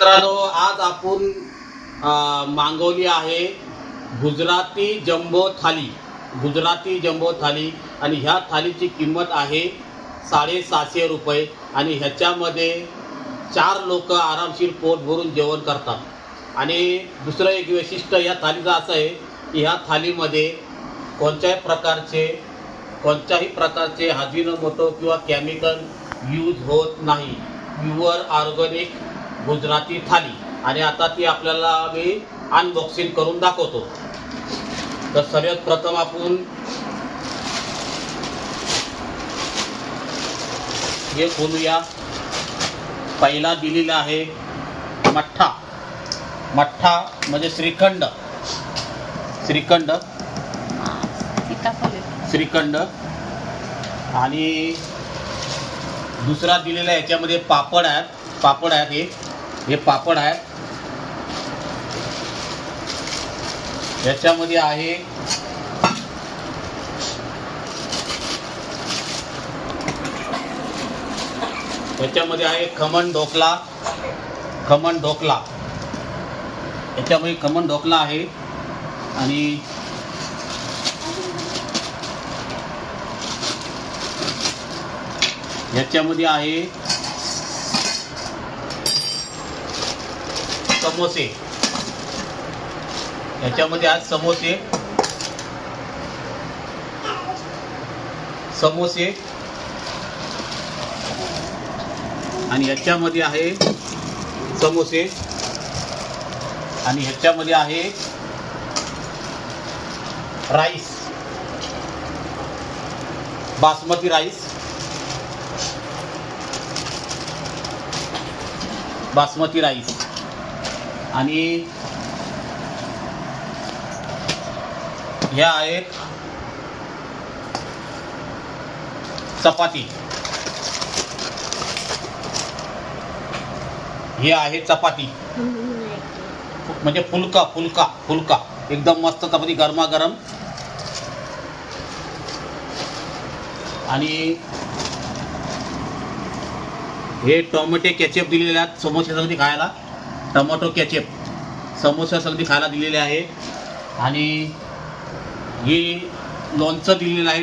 मित्रांनो, आज आपण मागवली आहे गुजराती जम्बो थाली. गुजराती जम्बो थाली आणि ह्या थालीची किंमत आहे 750 रुपये आणि ह्याच्यामध्ये 4 लोक आरामशीर पोट भरून जेवण करतात. आणि दुसरं एक वैशिष्ट्य या थालीचं असं आहे की ह्या थालीमध्ये कोणत्याही प्रकारचे अजिनोमोटो किंवा केमिकल यूज होत नाही. प्युअर ऑर्गॅनिक गुजराती थाली. आणि आता ती आपल्याला मी अनबॉक्सिंग करून दाखवतो. तर सर्वात प्रथम आपण हे खोलूया. पहिला दिलेला आहे मठ्ठा. मठ्ठा म्हणजे श्रीखंड. श्रीखंड आणि दुसरा दिलेला याच्यामध्ये पापड आहेत. हे पापड आहेत. याच्यामध्ये आहे खमण ढोकला. याच्यामध्ये खमण ढोकला आहे. आणि याच्यामध्ये आहे समोसे. याच्यामध्ये आज समोसे आणि ह्याच्यामध्ये आहे समोसे आणि ह्याच्यामध्ये आहे राईस, बासमती राईस आणि ह्या आहेत चपाती. हे आहे चपाती म्हणजे फुलका एकदम मस्त चपाती गरमागरम. आणि हे टोमॅटो केचप दिलेले आहेत समोसेसाठी खायला. टोमॅटो केचप समोसेसाठी खायला दिलेले आहे. आणि हे लोणचं दिलेलं आहे.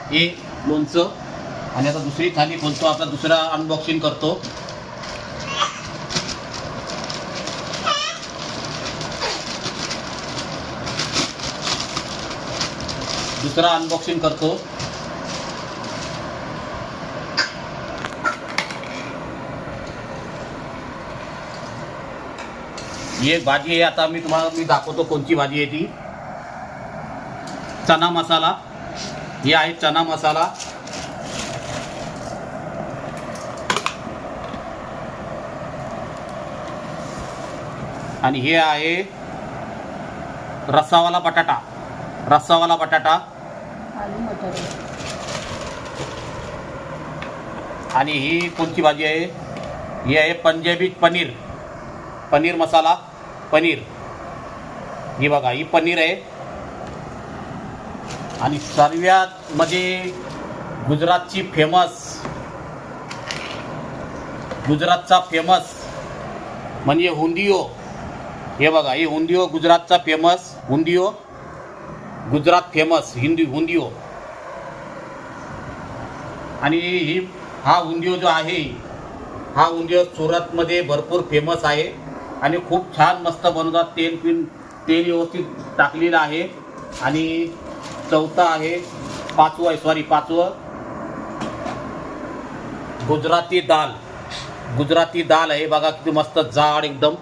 हे लोणचं. आणि आता दुसरी थाली खोलतो. आपला दुसरा अनबॉक्सिंग करतो. ही एक भाजी आहे. आता मी दाखवतो कोणती भाजी आहे ती. चना मसाला. हे आहे चना मसाला. आणि हे आहे रस्सावाला बटाटा. आणि ही कोणती भाजी आहे? ही आहे पंजाबी पनीर मसाला. ही बघा, ही पनीर आहे. आणि सर्वात म्हणजे गुजरातचा फेमस म्हणजे हुंदियो. हे बघा, ही हुंदियो गुजरातचा फेमस. गुजरात फेमस हुंदियो. आणि हा हुंदियो जो आहे, हा हुंदियो सुरतमध्ये भरपूर फेमस आहे आणि खूप छान मस्त बनवतात. तेल व्यवस्थित टाकलेलं आहे. आणि पाचवं गुजराती दाल आहे. बघा किती मस्त जाड एकदम.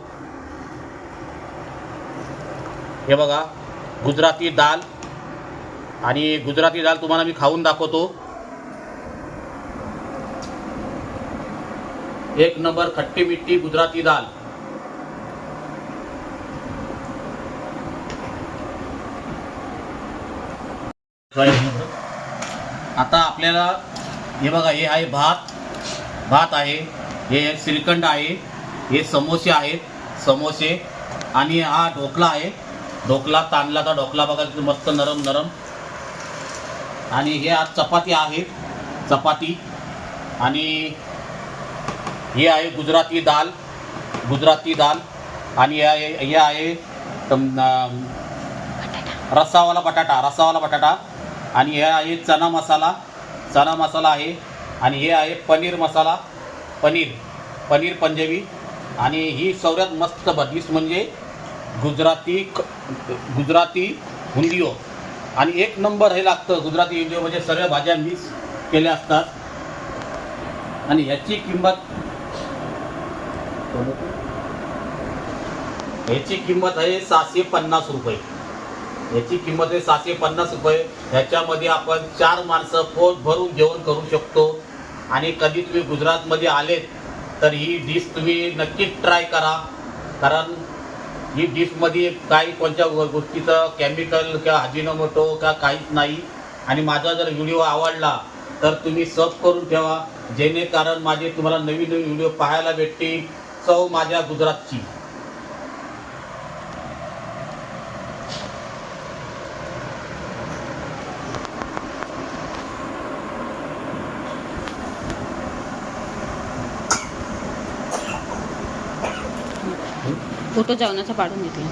हे बघा गुजराती दाल. आणि गुजराती दाल तुम्हाला मी खाऊन दाखवतो. एक नंबर खट्टी मिट्टी गुजराती दाल. आता आपल्याला हे बघा, हे आहे भात आहे. हे श्रीखंड आहे. हे समोसे आहेत. आणि हा ढोकला आहे. तांदळाचा ढोकला बघा किती मस्त नरम. आणि हे आज चपाती आहे. आणि हे आहे गुजराती दाल गुजराती दाल आणि हे आहे रस्सावाला बटाटा आणि हे आहे चना मसाला आहे आणि हे आहे पनीर पंजाबी आणि ही सगळ्यात मस्त डिश म्हणजे गुजराती हुंडियो आणि एक नंबर हे लागतं गुजराती हुंडियो म्हणजे सगळ्या भाज्या मिक्स केल्या असतात आणि ह्याची किंमत आहे 650 रुपये. याची किंमत आहे 650 रुपये. ह्याच्यामध्ये आपण 4 माणसं पोट भरून जेवण करू शकतो आणि कधी तुम्ही गुजरातमध्ये आलेत तर ही डिश तुम्ही नक्कीच ट्राय करा कारण ही डिशमध्ये काही कोणत्या गोष्टीचं केमिकल किंवा अजिनोमोटो का काहीच नाही आणि माझा जर व्हिडिओ आवडला तर तुम्ही सर्व करून ठेवा जेणेकरून माझे तुम्हाला नवीन व्हिडिओ पाहायला भेटतील चव माझ्या गुजरातची. फोटो जेवणाचा काढून घेतला.